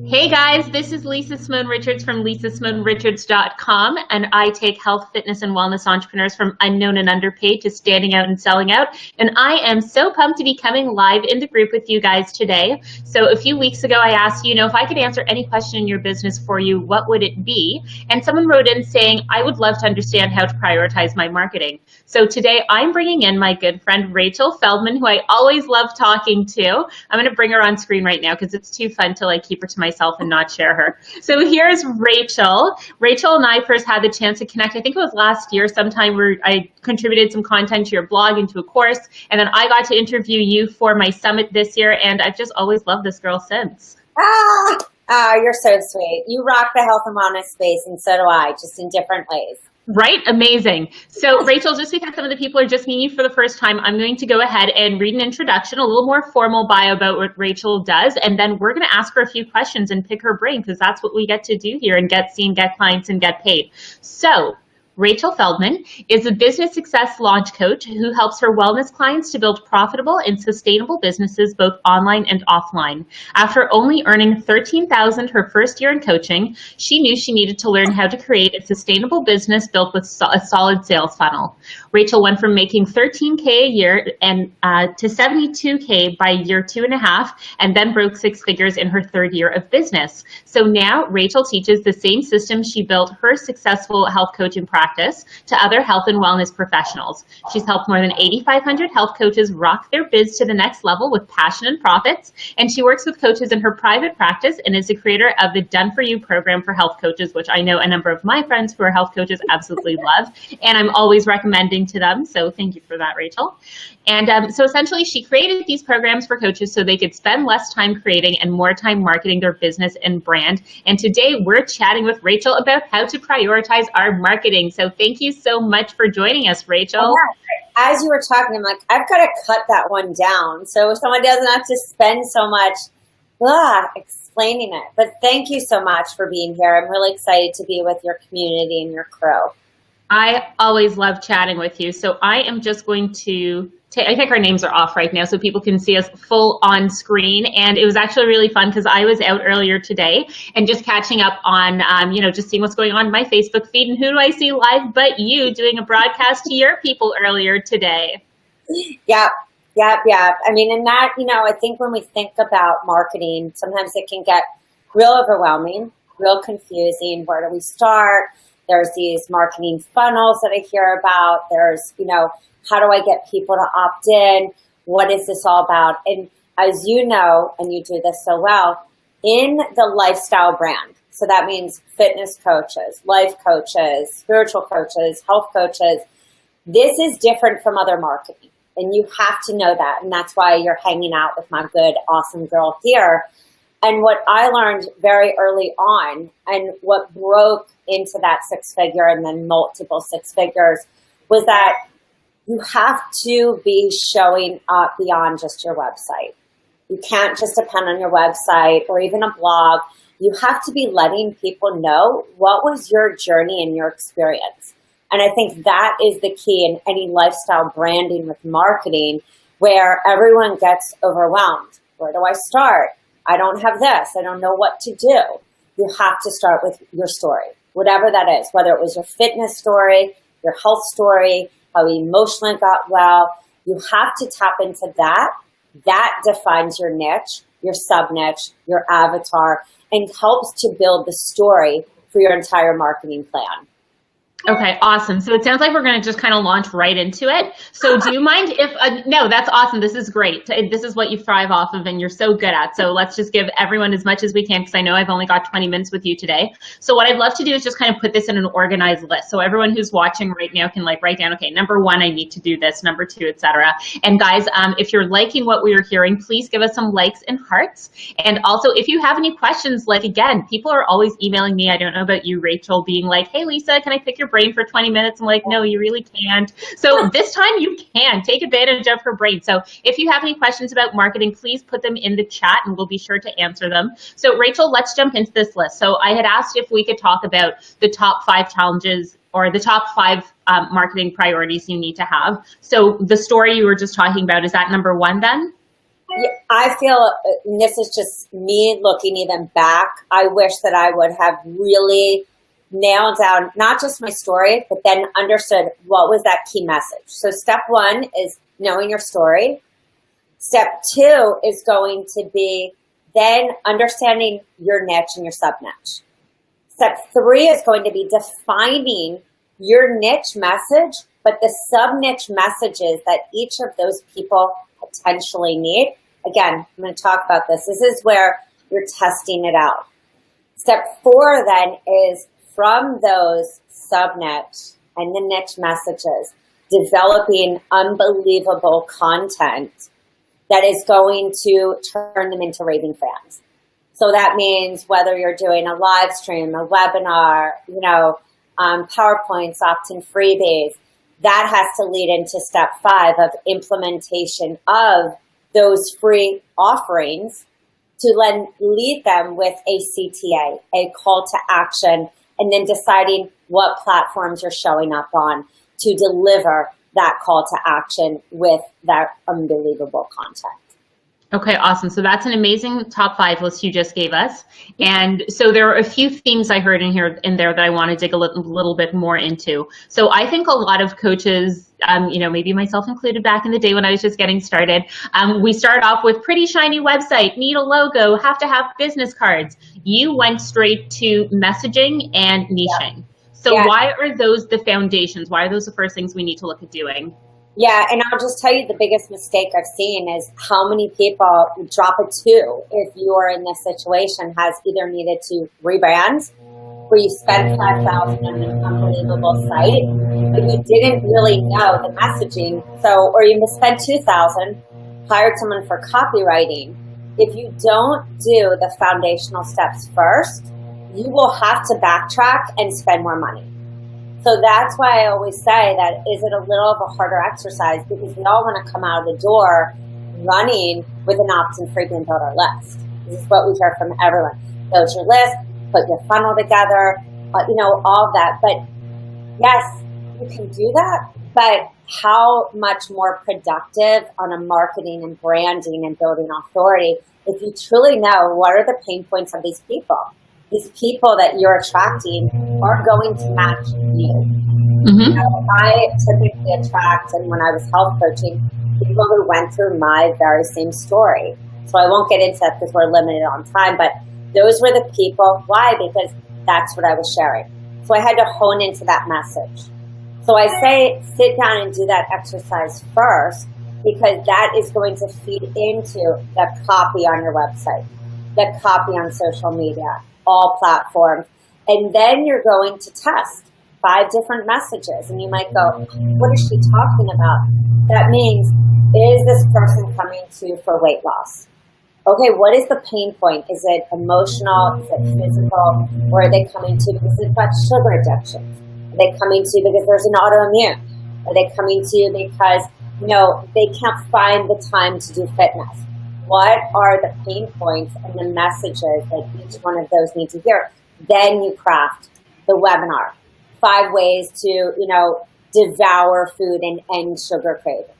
Hey guys, this is Lisa Simone Richards from lisasimonerichards.com, and I take health, fitness, and wellness entrepreneurs from unknown and underpaid to standing out and selling out. And I am so pumped to be coming live in the group with you guys today. So a few weeks ago, I asked you, if I could answer any question in your business for you, what would it be? And someone wrote in saying, I would love to understand how to prioritize my marketing. So today I'm bringing in my good friend, Rachel Feldman, who I always love talking to. I'm going to bring her on screen right now because it's too fun to keep her to myself and not share her. So here's Rachel. Rachel and I first had the chance to connect, I think it was last year sometime, where I contributed some content to your blog and to a course, and then I got to interview you for my summit this year, and I've just always loved this girl since. You're so sweet. You rock the health and wellness space, and so do I, just in different ways. Right? Amazing. So Rachel, just because some of the people are just meeting you for the first time, I'm going to go ahead and read an introduction, a little more formal bio about what Rachel does, and then we're going to ask her a few questions and pick her brain, because that's what we get to do here and get seen, get clients, and get paid. So Rachel Feldman is a business success launch coach who helps her wellness clients to build profitable and sustainable businesses both online and offline. After only earning $13,000 her first year in coaching, she knew she needed to learn how to create a sustainable business built with a solid sales funnel. Rachel went from making $13K a year and to $72K by year 2.5, and then broke six figures in her third year of business. So now Rachel teaches the same system she built her successful health coaching practice to other health and wellness professionals. She's helped more than 8,500 health coaches rock their biz to the next level with passion and profits, and she works with coaches in her private practice and is the creator of the Done For You program for health coaches, which I know a number of my friends who are health coaches absolutely love, and I'm always recommending to them, so thank you for that, Rachel. And so essentially she created these programs for coaches so they could spend less time creating and more time marketing their business and brand. And today we're chatting with Rachel about how to prioritize our marketing. So thank you so much for joining us, Rachel. As you were talking, I'm like, I've got to cut that one down so someone doesn't have to spend so much explaining it. But thank you so much for being here. I'm really excited to be with your community and your crew. I always love chatting with you. So I am just going to I think our names are off right now so people can see us full on screen. And it was actually really fun because I was out earlier today and just catching up on, just seeing what's going on in my Facebook feed. And who do I see live but you doing a broadcast to your people earlier today? Yep. I mean, and that, I think when we think about marketing, sometimes it can get real overwhelming, real confusing. Where do we start? There's these marketing funnels that I hear about. There's, how do I get people to opt in? What is this all about? And as you know, and you do this so well, in the lifestyle brand, so that means fitness coaches, life coaches, spiritual coaches, health coaches, this is different from other marketing. And you have to know that. And that's why you're hanging out with my good, awesome girl here. And what I learned very early on, and what broke into that six figure and then multiple six figures, was that you have to be showing up beyond just your website. You can't just depend on your website or even a blog. You have to be letting people know what was your journey and your experience. And I think that is the key in any lifestyle branding with marketing, where everyone gets overwhelmed. Where do I start? I don't have this. I don't know what to do. You have to start with your story, whatever that is, whether it was your fitness story, your health story, how you emotionally got well. You have to tap into that. That defines your niche, your sub-niche, your avatar, and helps to build the story for your entire marketing plan. Okay, awesome. So it sounds like we're going to just kind of launch right into it. So do you mind if, no, that's awesome. This is great. This is what you thrive off of and you're so good at. So let's just give everyone as much as we can, because I know I've only got 20 minutes with you today. So what I'd love to do is just kind of put this in an organized list. So everyone who's watching right now can write down, okay, number one, I need to do this, number two, etc. And guys, if you're liking what we are hearing, please give us some likes and hearts. And also if you have any questions, again, people are always emailing me. I don't know about you, Rachel, being like, hey, Lisa, can I pick your brain for 20 minutes? I'm like, no, you really can't. So this time you can take advantage of her brain. So if you have any questions about marketing, please put them in the chat and we'll be sure to answer them. So Rachel, let's jump into this list. So I had asked if we could talk about the top 5 challenges or the top 5 marketing priorities you need to have. So the story you were just talking about, is that number 1 then? Yeah, I feel, and this is just me looking even back, I wish that I would have really nailed down not just my story, but then understood what was that key message. So step one is knowing your story. Step two is going to be then understanding your niche and your sub niche. Step three is going to be defining your niche message, but the sub niche messages that each of those people potentially need. Again, I'm going to talk about this. This is where you're testing it out. Step four then is from those sub niche and the niche messages, developing unbelievable content that is going to turn them into raving fans. So that means whether you're doing a live stream, a webinar, PowerPoints, opt-in freebies, that has to lead into step five of implementation of those free offerings to then lead them with a CTA, a call to action, and then deciding what platforms you're showing up on to deliver that call to action with that unbelievable content. Okay, awesome. So that's an amazing top 5 list you just gave us. And so there are a few themes I heard in there that I want to dig a little bit more into. So I think a lot of coaches, maybe myself included back in the day when I was just getting started, we start off with pretty shiny website, need a logo, have to have business cards. You went straight to messaging and niching. So why are those the foundations? Why are those the first things we need to look at doing? Yeah, and I'll just tell you the biggest mistake I've seen is how many people drop a 2 if you are in this situation, has either needed to rebrand, where you spent $5,000 on an unbelievable site, but you didn't really know the messaging. So, or you spent $2,000, hired someone for copywriting. If you don't do the foundational steps first, you will have to backtrack and spend more money. So that's why I always say that, is it a little of a harder exercise? Because we all want to come out of the door running with an opt-in freebie and build our list. This is what we hear from everyone. Build your list, put your funnel together, all of that. But yes, you can do that, but how much more productive on a marketing and branding and building authority if you truly know what are the pain points of these people. These people that you're attracting are going to match you. Mm-hmm. I typically attract, and when I was health coaching, people who went through my very same story. So I won't get into that because we're limited on time, but those were the people. Why? Because that's what I was sharing. So I had to hone into that message. So I say sit down and do that exercise first, because that is going to feed into the copy on your website, the copy on social media, all platforms. And then you're going to test 5 different messages. And you might go, what is she talking about? That means, is this person coming to you for weight loss? Okay, what is the pain point? Is it emotional? Is it physical? Or are they coming to you because they've got sugar addiction? Are they coming to you because there's an autoimmune? Are they coming to you because, they can't find the time to do fitness? What are the pain points and the messages that each one of those need to hear? Then you craft the webinar. 5 ways to, devour food and end sugar cravings.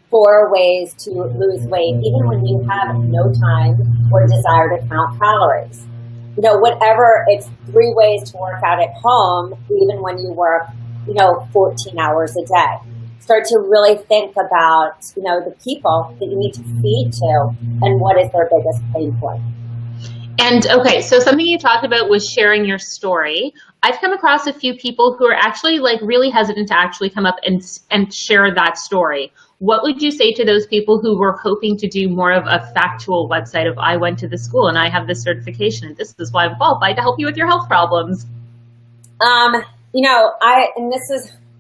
4 ways to lose weight, even when you have no time or desire to count calories. Whatever, it's 3 ways to work out at home, even when you work, 14 hours a day. Start to really think about, the people that you need to feed to and what is their biggest pain point. And okay, so something you talked about was sharing your story. I've come across a few people who are actually really hesitant to actually come up and share that story. What would you say to those people who were hoping to do more of a factual website of, I went to the school and I have this certification and this is why I'm qualified to help you with your health problems?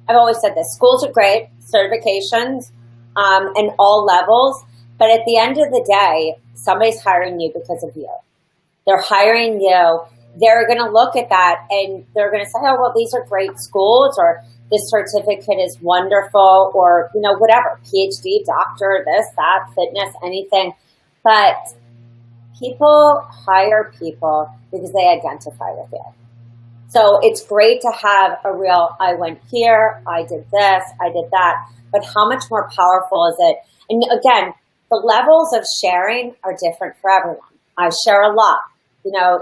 I've always said this, schools are great, certifications, and all levels, but at the end of the day, somebody's hiring you because of you. They're hiring you. They're going to look at that and they're going to say, oh, well, these are great schools, or this certificate is wonderful, or, whatever, PhD, doctor, this, that, fitness, anything. But people hire people because they identify with you. So it's great to have a real, I went here, I did this, I did that, but how much more powerful is it? And again, the levels of sharing are different for everyone. I share a lot.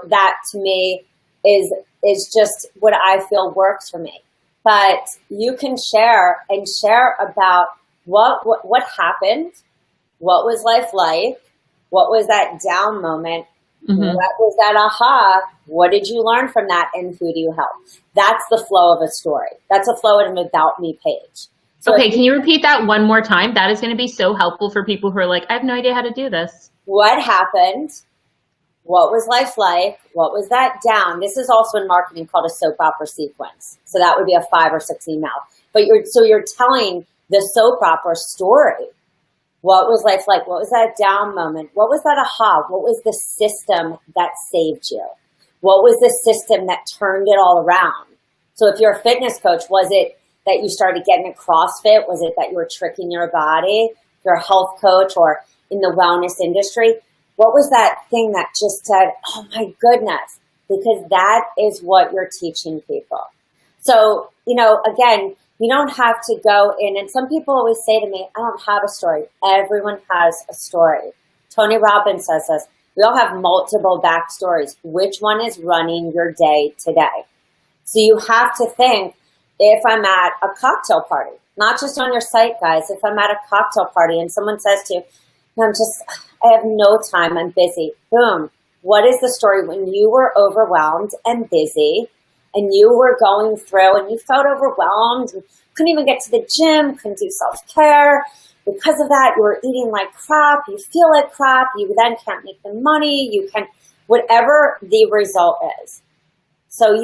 That to me is just what I feel works for me. But you can share about what happened, what was life like, what was that down moment, what was that aha, what did you learn from that, and who do you help? That's the flow of a story. That's a flow in an About Me page. So okay, can you repeat that one more time? That is going to be so helpful for people who are like, I have no idea how to do this. What happened? What was life like? What was that down? This is also in marketing called a soap opera sequence. So that would be a 5 or 6 email. But you're telling the soap opera story. What was life like? What was that down moment? What was that aha? What was the system that saved you? What was the system that turned it all around? So if you're a fitness coach, was it that you started getting a CrossFit? Was it that you were tricking your body? If you're a health coach or in the wellness industry, what was that thing that just said, oh my goodness, because that is what you're teaching people. So, again, you don't have to go in, and some people always say to me, I don't have a story. Everyone has a story. Tony Robbins says this, we all have multiple backstories. Which one is running your day today? So you have to think, if I'm at a cocktail party, not just on your site, guys, if I'm at a cocktail party and someone says to you, I have no time, I'm busy. Boom. What is the story when you were overwhelmed and busy and you were going through and you felt overwhelmed and couldn't even get to the gym, couldn't do self-care. Because of that, you were eating like crap, you feel like crap, you then can't make the money, whatever the result is. So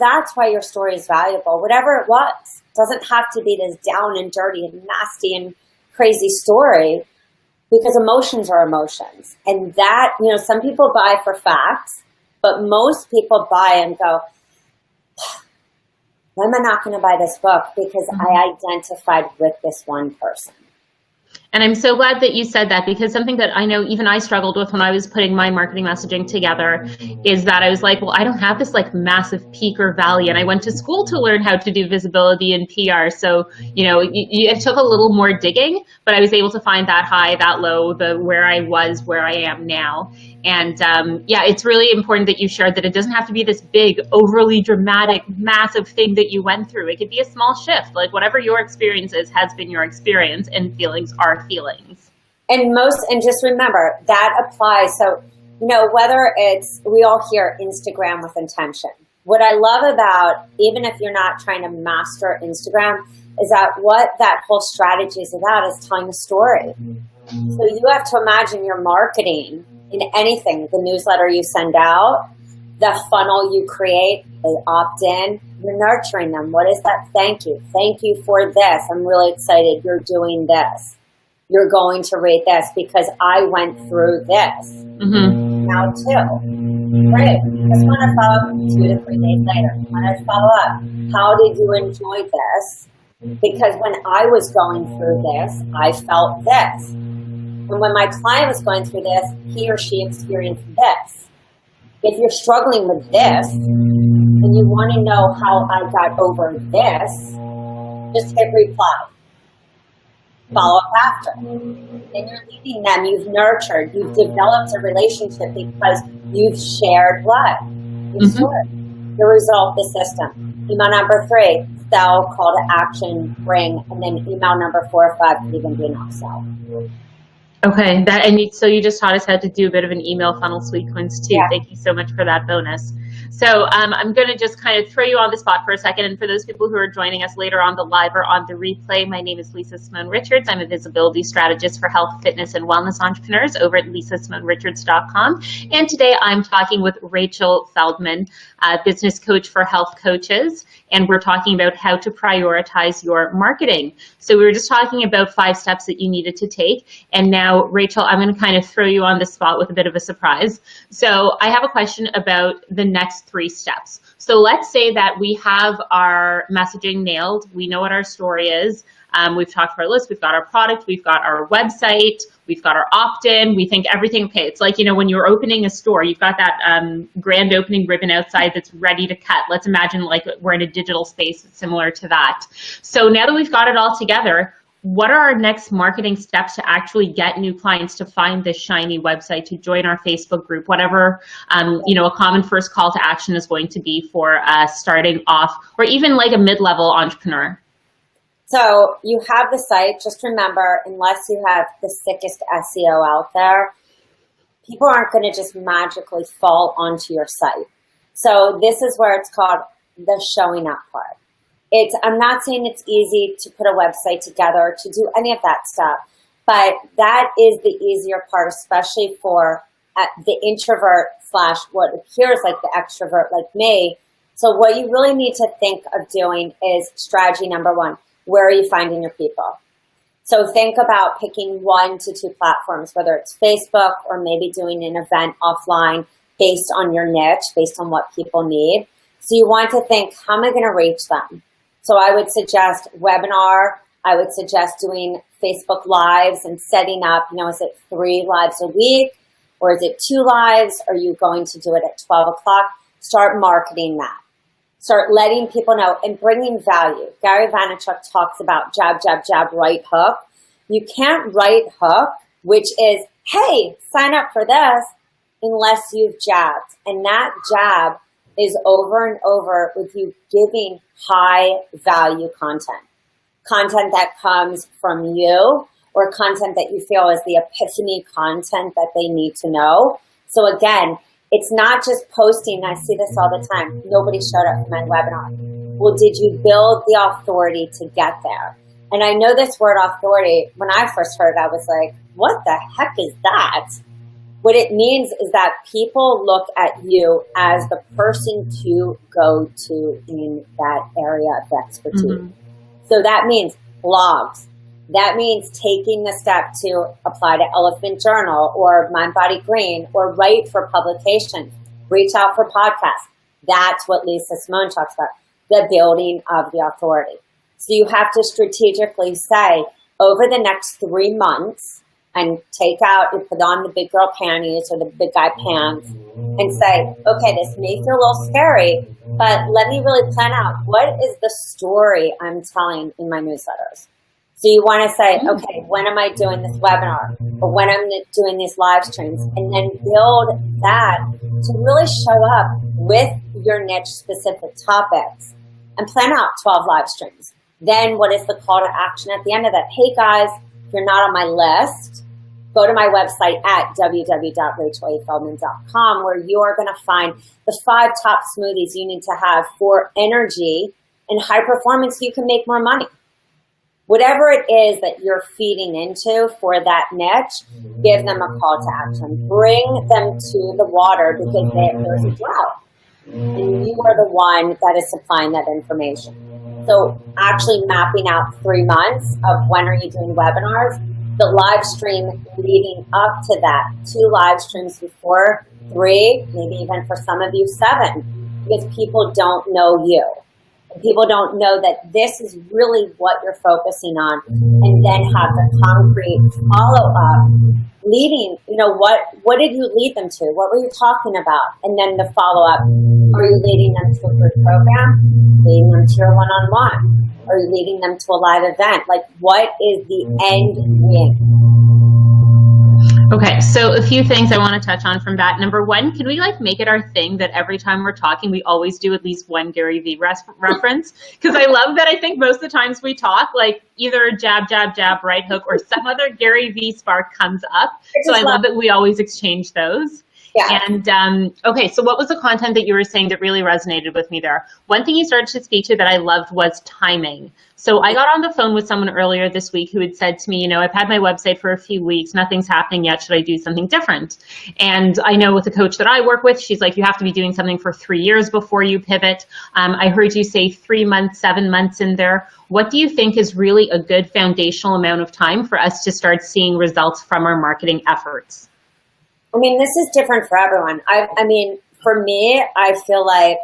that's why your story is valuable. Whatever it was, it doesn't have to be this down and dirty and nasty and crazy story, because emotions are emotions. And that, some people buy for facts, but most people buy and go, why am I not going to buy this book? Because I identified with this one person. And I'm so glad that you said that, because something that I know even I struggled with when I was putting my marketing messaging together is that I was like, well, I don't have this like massive peak or valley. And I went to school to learn how to do visibility and PR. So, it took a little more digging, but I was able to find that high, that low, where I was, where I am now. And it's really important that you shared that it doesn't have to be this big, overly dramatic, massive thing that you went through. It could be a small shift, like whatever your experience is has been your experience, and feelings are feelings. And just remember that applies. So, whether we all hear Instagram with intention. What I love about, even if you're not trying to master Instagram, is that what that whole strategy is about is telling a story. So you have to imagine your marketing in anything, the newsletter you send out, the funnel you create, they opt in, you're nurturing them. What is that? Thank you. Thank you for this. I'm really excited you're doing this. You're going to rate this because I went through this. Now too. Great. Just want to follow up 2 to 3 days later. Want to follow up. How did you enjoy this? Because when I was going through this, I felt this. And when my client was going through this, he or she experienced this. If you're struggling with this and you want to know how I got over this, just hit reply. Follow up after. Then you're leading them, you've nurtured, you've developed a relationship because you've shared what? You've shared the result, the system. Email number 3, sell, call to action, bring, and then email number 4 or 5 could even be an upsell. Okay, so you just taught us how to do a bit of an email funnel sequence too. Yeah. Thank you so much for that bonus. So I'm going to just kind of throw you on the spot for a second. And for those people who are joining us later on the live or on the replay, my name is Simone Richards. I'm a visibility strategist for health, fitness, and wellness entrepreneurs over at LisaSimoneRichards.com. And today I'm talking with Rachel Feldman, business coach for health coaches. And we're talking about how to prioritize your marketing. So we were just talking about 5 steps that you needed to take. And now, Rachel, I'm going to kind of throw you on the spot with a bit of a surprise. So I have a question about the next 3 steps. So let's say that we have our messaging nailed. We know what our story is. We've talked to our list. We've got our product. We've got our website. We've got our opt-in. We think everything, okay. It's like, when you're opening a store, you've got that grand opening ribbon outside that's ready to cut. Let's imagine like we're in a digital space similar to that. So now that we've got it all together, what are our next marketing steps to actually get new clients to find this shiny website, to join our Facebook group, whatever, a common first call to action is going to be for starting off, or even like a mid-level entrepreneur? So you have the site. Just remember, unless you have the sickest SEO out there, people aren't going to just magically fall onto your site. So this is where it's called the showing up part. I'm not saying it's easy to put a website together, to do any of that stuff, but that is the easier part, especially for the introvert slash what appears like the extrovert like me. So what you really need to think of doing is strategy number one. Where are you finding your people? So think about picking 1 to 2 platforms, whether it's Facebook or maybe doing an event offline based on your niche, based on what people need. So you want to think, how am I going to reach them? So I would suggest webinar. I would suggest doing Facebook Lives and setting up, is it 3 lives a week or is it 2 lives? Are you going to do it at 12 o'clock? Start marketing that. Start letting people know and bringing value. Gary Vaynerchuk talks about jab, jab, jab, right hook. You can't right hook, which is, hey, sign up for this, unless you've jabbed. And that jab is over and over with you giving high value content. Content that comes from you, or content that you feel is the epiphany content that they need to know. So again, it's not just posting. I see this all the time. Nobody showed up for my webinar. Well, did you build the authority to get there? And I know this word authority, when I first heard it, I was like, what the heck is that? What it means is that people look at you as the person to go to in that area of expertise. Mm-hmm. So that means blogs. That means taking the step to apply to Elephant Journal or Mind Body Green or write for publications, reach out for podcasts. That's what Lisa Simone talks about, the building of the authority. So you have to strategically say, over the next 3 months, and take out, you put on the big girl panties or the big guy pants and say, okay, this may feel a little scary, but let me really plan out, what is the story I'm telling in my newsletters? So you want to say, okay, when am I doing this webinar? Or when I'm doing these live streams? And then build that to really show up with your niche specific topics and plan out 12 live streams. Then what is the call to action at the end of that? Hey guys, if you're not on my list, go to my website at www.rachelalfeldman.com, where you are going to find the 5 top smoothies you need to have for energy and high performance so you can make more money. Whatever it is that you're feeding into for that niche, give them a call to action. Bring them to the water because there's a drought. And you are the one that is supplying that information. So actually mapping out 3 months of when are you doing webinars, the live stream leading up to that, 2 live streams before, 3, maybe even for some of you 7, because people don't know you. And people don't know that this is really what you're focusing on, and then have the concrete follow-up leading, what did you lead them to? What were you talking about? And then the follow-up, are you leading them to a group program? Leading them to your one-on-one? Are you leading them to a live event? Like, what is the end win? Okay, so a few things I want to touch on from that. Number one, can we make it our thing that every time we're talking, we always do at least one Gary Vee reference? Because I love that. I think most of the times we talk, either jab, jab, jab, right hook, or some other Gary Vee spark comes up. So I love that we always exchange those. Yeah. And okay, so what was the content that you were saying that really resonated with me there? One thing you started to speak to that I loved was timing. So I got on the phone with someone earlier this week who had said to me, I've had my website for a few weeks, nothing's happening yet, should I do something different? And I know with the coach that I work with, she's like, you have to be doing something for 3 years before you pivot. I heard you say 3 months, 7 months in there. What do you think is really a good foundational amount of time for us to start seeing results from our marketing efforts? I mean, this is different for everyone. I mean, for me, I feel like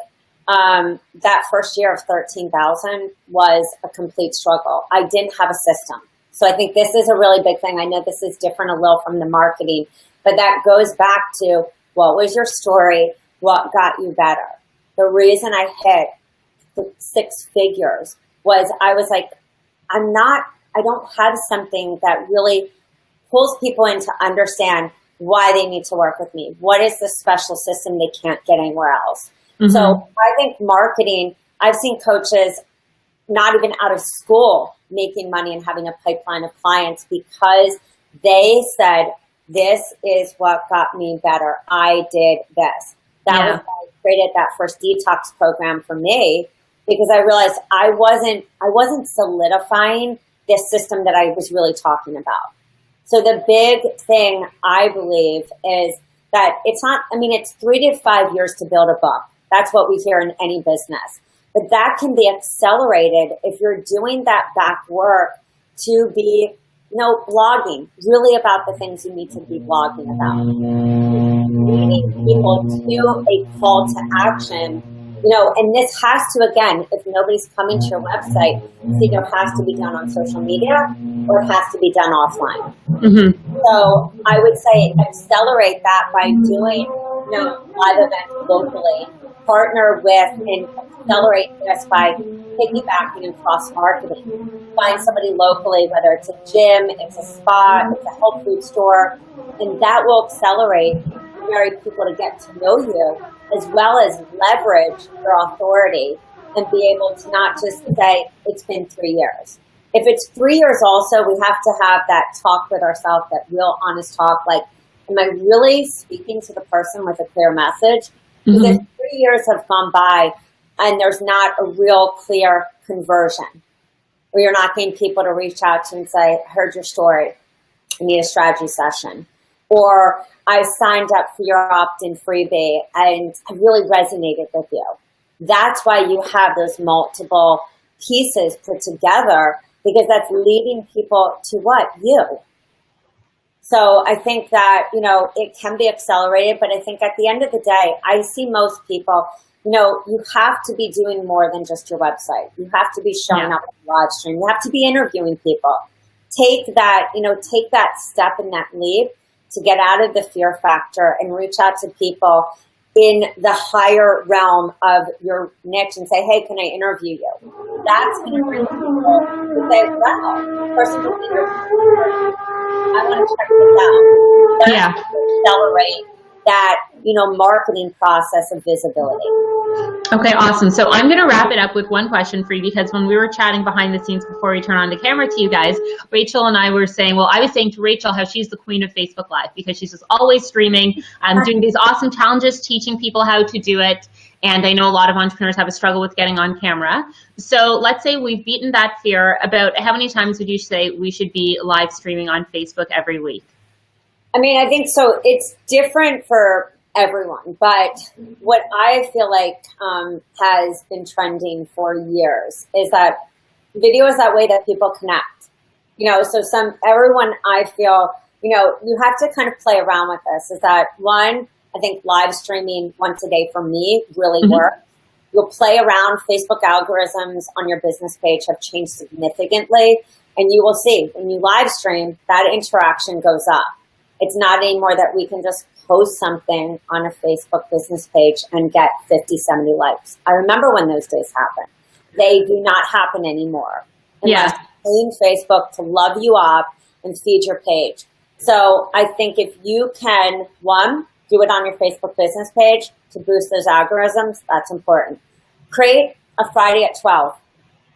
that first year of 13,000 was a complete struggle. I didn't have a system. So I think this is a really big thing. I know this is different a little from the marketing, but that goes back to what was your story? What got you better? The reason I hit the 6 figures was I was like, I'm not I don't have something that really pulls people in to understand why they need to work with me. What is the special system they can't get anywhere else? Mm-hmm. So I think marketing, I've seen coaches not even out of school making money and having a pipeline of clients because they said, this is what got me better. I did this. That was why I created that first detox program for me, because I realized I wasn't solidifying this system that I was really talking about. So the big thing I believe is that it's not, I mean, it's 3 to 5 years to build a book. That's what we hear in any business. But that can be accelerated if you're doing that back work to be, blogging really about the things you need to be blogging about. Leading people to a call to action, and this has to, again, if nobody's coming to your website, it either has to be done on social media or it has to be done offline. Mm-hmm. So I would say accelerate that by doing, live events locally, partner with and accelerate this by piggybacking and cross-marketing. Find somebody locally, whether it's a gym, it's a spa, it's a health food store, and that will accelerate very people to get to know you, as well as leverage your authority and be able to not just say, it's been 3 years. If it's 3 years also, we have to have that talk with ourselves, that real honest talk, like, am I really speaking to the person with a clear message? Because if 3 years have gone by and there's not a real clear conversion, where you're not getting people to reach out to and say, I heard your story, I need a strategy session. Or I signed up for your opt-in freebie and I really resonated with you. That's why you have those multiple pieces put together, because that's leading people to what? You. So I think that, it can be accelerated, but I think at the end of the day, I see most people, you have to be doing more than just your website. You have to be showing up on the live stream. You have to be interviewing people. Take that step and that leap to get out of the fear factor and reach out to people in the higher realm of your niche and say, hey, can I interview you? That's going to bring people to say, wow, person will interview. I want to check this out. That's going to accelerate that, marketing process of visibility. Okay, awesome. So I'm going to wrap it up with one question for you, because when we were chatting behind the scenes before we turn on the camera to you guys, Rachel and I were saying, I was saying to Rachel how she's the queen of Facebook Live, because she's just always streaming, doing these awesome challenges, teaching people how to do it. And I know a lot of entrepreneurs have a struggle with getting on camera. So let's say we've beaten that fear. About how many times would you say we should be live streaming on Facebook every week? I mean, I think so. It's different for everyone, but what I feel like has been trending for years is that video is that way that people connect. So everyone, I feel, you have to kind of play around with this. Is that one? I think live streaming once a day for me really works. You'll play around. Facebook algorithms on your business page have changed significantly, and you will see when you live stream, that interaction goes up. It's not anymore that we can just post something on a Facebook business page and get 50, 70 likes. I remember when those days happened. They do not happen anymore. Unless you're paying Facebook to love you up and feed your page. So I think if you can, one, do it on your Facebook business page to boost those algorithms, that's important. Create a Friday at 12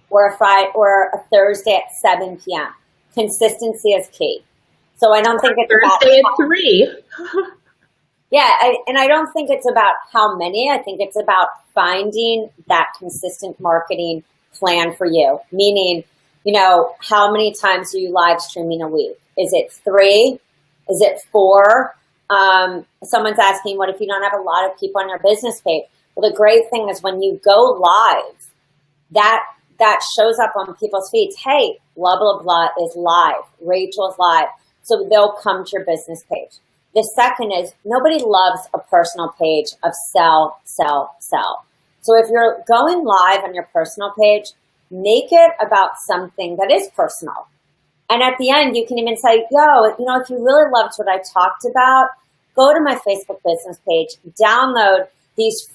or a Thursday at 7 p.m. Consistency is key. So I don't think it's Thursday at 3. And I don't think it's about how many. I think it's about finding that consistent marketing plan for you. Meaning, how many times are you live streaming a week? Is it 3? Is it 4? Someone's asking, what if you don't have a lot of people on your business page? Well, the great thing is when you go live, that shows up on people's feeds. Hey, blah, blah, blah is live. Rachel's live. So they'll come to your business page. The second is nobody loves a personal page of sell, sell, sell. So if you're going live on your personal page, make it about something that is personal. And at the end, you can even say, if you really loved what I talked about, go to my Facebook business page, download these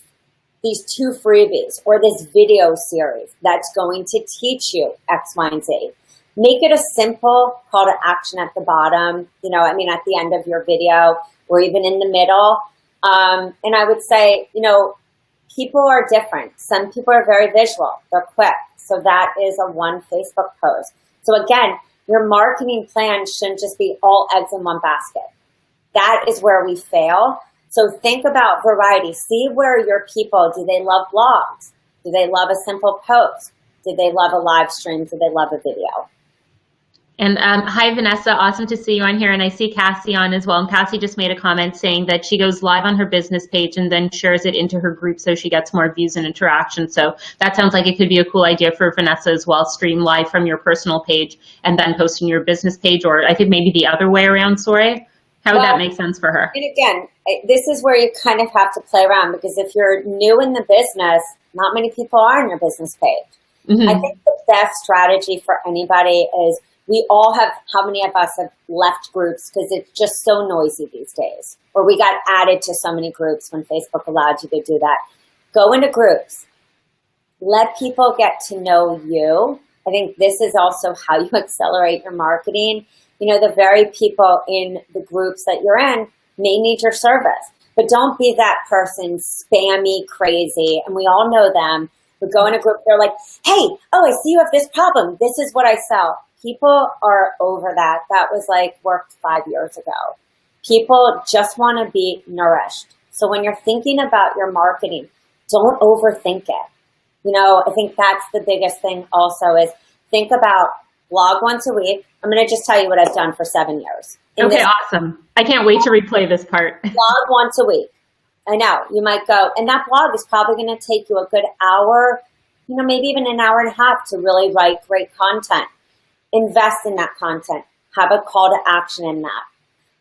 2 freebies or this video series that's going to teach you X, Y, and Z. Make it a simple call to action at the bottom, at the end of your video or even in the middle. And I would say, people are different. Some people are very visual. They're quick. So that is a one Facebook post. So again, your marketing plan shouldn't just be all eggs in one basket. That is where we fail. So think about variety. See where your people, do they love blogs? Do they love a simple post? Do they love a live stream? Do they love a video? And hi, Vanessa. Awesome to see you on here. And I see Cassie on as well. And Cassie just made a comment saying that she goes live on her business page and then shares it into her group so she gets more views and interaction. So that sounds like it could be a cool idea for Vanessa as well. Stream live from your personal page and then post in your business page, or I think maybe the other way around, Sorry. How would that make sense for her? And again, this is where you kind of have to play around, because if you're new in the business, not many people are on your business page. Mm-hmm. I think the best strategy for anybody is, we all have, how many of us have left groups because it's just so noisy these days, or we got added to so many groups when Facebook allowed you to do that. Go into groups. Let people get to know you. I think this is also how you accelerate your marketing. The very people in the groups that you're in may need your service, but don't be that person, spammy, crazy, and we all know them. We go in a group, they're like, hey, I see you have this problem. This is what I sell. People are over that. That was worked 5 years ago. People just want to be nourished. So when you're thinking about your marketing, don't overthink it. I think that's the biggest thing also, is think about blog once a week. I'm going to just tell you what I've done for 7 years. Okay, awesome. I can't wait to replay this part. Blog once a week. I know, you might go, and that blog is probably going to take you a good hour, maybe even an hour and a half to really write great content. Invest in that content. Have a call to action in that.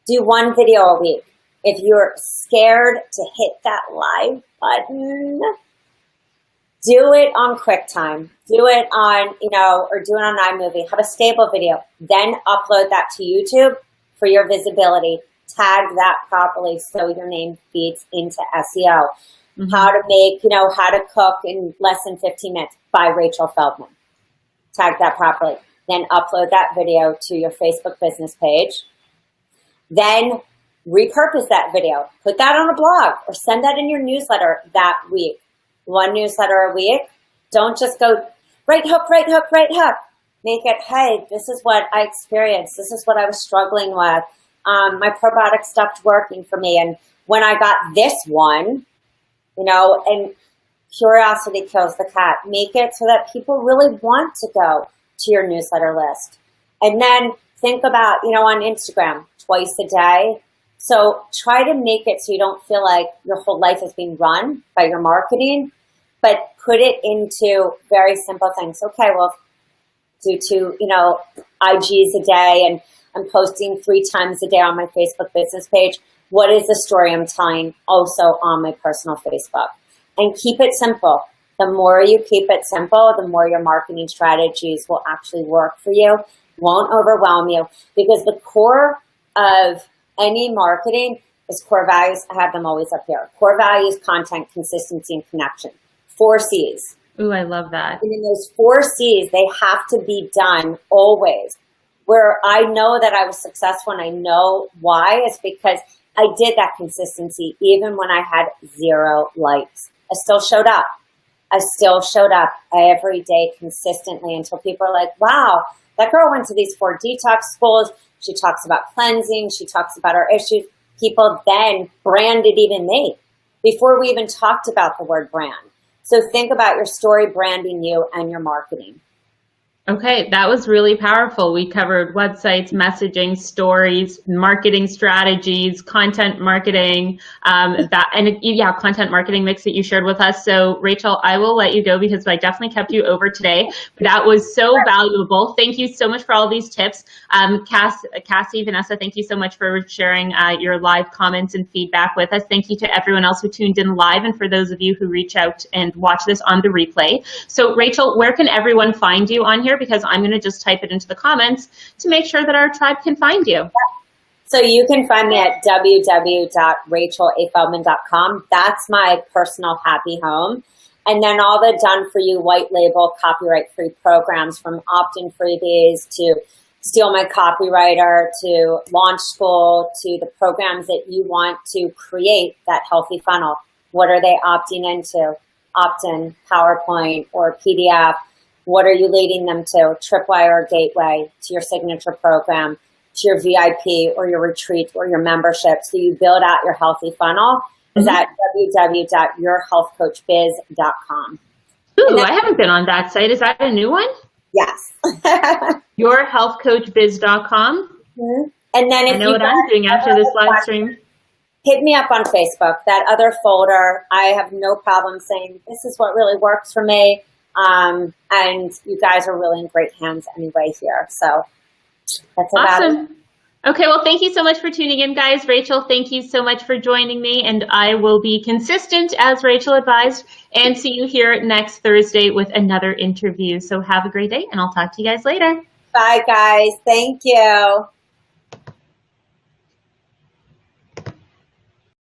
Do one video a week. If you're scared to hit that live button, do it on QuickTime. Do it on, or do it on iMovie. Have a stable video. Then upload that to YouTube for your visibility. Tag that properly so your name feeds into SEO. Mm-hmm. How to make, how to cook in less than 15 minutes by Rachel Feldman. Tag that properly. Then upload that video to your Facebook business page. Then repurpose that video. Put that on a blog or send that in your newsletter that week. One newsletter a week. Don't just go right hook, right hook, right hook. Make it, hey, this is what I experienced. This is what I was struggling with. My probiotic stopped working for me. And when I got this one, and curiosity kills the cat. Make it so that people really want to go to your newsletter list. And then think about, on Instagram, twice a day. So try to make it so you don't feel like your whole life is being run by your marketing, but put it into very simple things. Okay, well, do 2, IGs a day, and I'm posting 3 times a day on my Facebook business page. What is the story I'm telling also on my personal Facebook? And keep it simple. The more you keep it simple, the more your marketing strategies will actually work for you, won't overwhelm you, because the core of any marketing is core values. I have them always up here. Core values, content, consistency, and connection. 4 C's. Ooh, I love that. And in those 4 C's, they have to be done always. Where I know that I was successful and I know why is because I did that consistency even when I had 0 likes. I still showed up. I still showed up every day consistently until people are like, wow, that girl went to these 4 detox schools. She talks about cleansing. She talks about our issues. People then branded even me before we even talked about the word brand. So think about your story branding you and your marketing. Okay, that was really powerful. We covered websites, messaging, stories, marketing strategies, content marketing, content marketing mix that you shared with us. So Rachel, I will let you go because I definitely kept you over today. That was so valuable. Thank you so much for all these tips. Cassie, Vanessa, thank you so much for sharing your live comments and feedback with us. Thank you to everyone else who tuned in live and for those of you who reach out and watch this on the replay. So Rachel, where can everyone find you on here? Because I'm going to just type it into the comments to make sure that our tribe can find you. So you can find me at www.rachelafeldman.com. That's my personal happy home. And then all the done-for-you white label copyright-free programs, from opt-in freebies to Steal My Copywriter to Launch School to the programs that you want to create that healthy funnel. What are they opting into? Opt-in, PowerPoint, or PDF. What are you leading them to? Tripwire or Gateway, to your signature program, to your VIP or your retreat or your membership. So you build out your healthy funnel is at www.yourhealthcoachbiz.com. Ooh, I haven't been on that site. Is that a new one? Yes. Yourhealthcoachbiz.com. Mm-hmm. And then if I know what I'm doing after this live stream. Hit me up on Facebook, that other folder. I have no problem saying this is what really works for me. And you guys are really in great hands anyway here. So that's about it. Okay, well, thank you so much for tuning in, guys. Rachel, thank you so much for joining me. And I will be consistent, as Rachel advised, and see you here next Thursday with another interview. So have a great day, and I'll talk to you guys later. Bye, guys. Thank you.